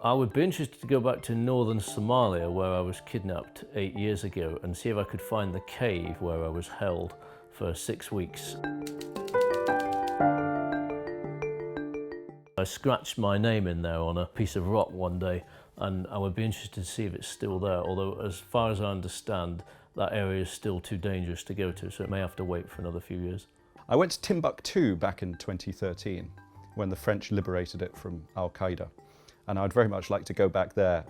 I would be interested to go back to northern Somalia, where I was kidnapped 8 years ago, and see if I could find the cave where I was held for 6 weeks. I scratched my name in there on a piece of rock one day, and I would be interested to see if it's still there, although as far as I understand, that area is still too dangerous to go to, so it may have to wait for another few years. I went to Timbuktu back in 2013 when the French liberated it from Al-Qaeda, and I'd very much like to go back there.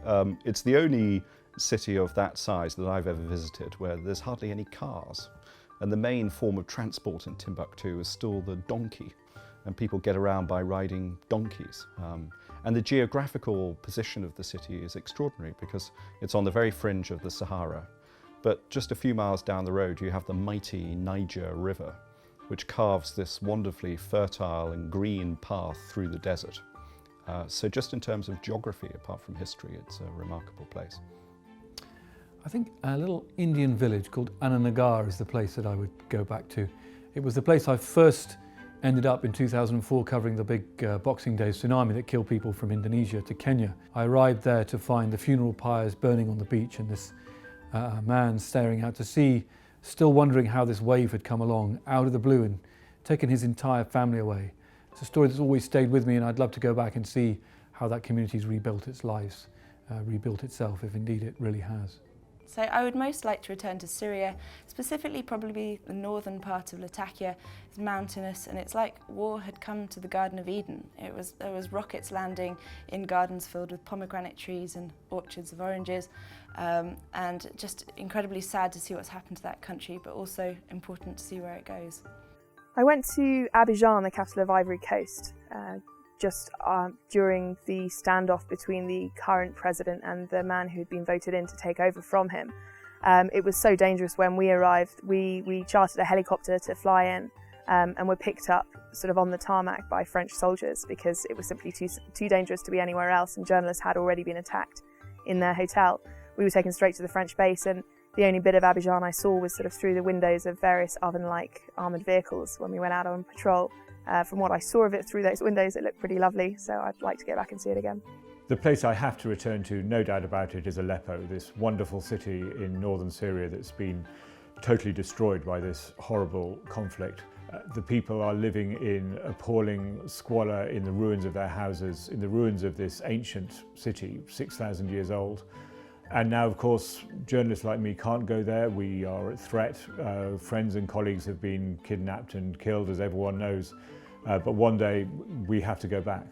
It's the only city of that size that I've ever visited where there's hardly any cars, and the main form of transport in Timbuktu is still the donkey, and people get around by riding donkeys. And the geographical position of the city is extraordinary because it's on the very fringe of the Sahara. But just a few miles down the road you have the mighty Niger River, which carves this wonderfully fertile and green path through the desert. So just in terms of geography, apart from history, it's a remarkable place. I think a little Indian village called Ananagar is the place that I would go back to. It was the place I first ended up in 2004 covering the big Boxing Day tsunami that killed people from Indonesia to Kenya. I arrived there to find the funeral pyres burning on the beach and this man staring out to sea, still wondering how this wave had come along out of the blue and taken his entire family away. It's a story that's always stayed with me, and I'd love to go back and see how that community's rebuilt its lives, rebuilt itself, if indeed it really has. So I would most like to return to Syria, specifically probably the northern part of Latakia. It's mountainous and it's like war had come to the Garden of Eden. There was rockets landing in gardens filled with pomegranate trees and orchards of oranges, and just incredibly sad to see what's happened to that country, but also important to see where it goes. I went to Abidjan, the capital of Ivory Coast, just during the standoff between the current president and the man who'd been voted in to take over from him. It was so dangerous when we arrived. We chartered a helicopter to fly in and were picked up sort of on the tarmac by French soldiers because it was simply too dangerous to be anywhere else, and journalists had already been attacked in their hotel. We were taken straight to the French base, and the only bit of Abidjan I saw was sort of through the windows of various oven-like armoured vehicles when we went out on patrol. From what I saw of it through those windows, it looked pretty lovely, so I'd like to go back and see it again. The place I have to return to, no doubt about it, is Aleppo, this wonderful city in northern Syria that's been totally destroyed by this horrible conflict. The people are living in appalling squalor in the ruins of their houses, in the ruins of this ancient city, 6,000 years old. And now, of course, journalists like me can't go there. We are at threat. Friends and colleagues have been kidnapped and killed, as everyone knows. But one day we have to go back.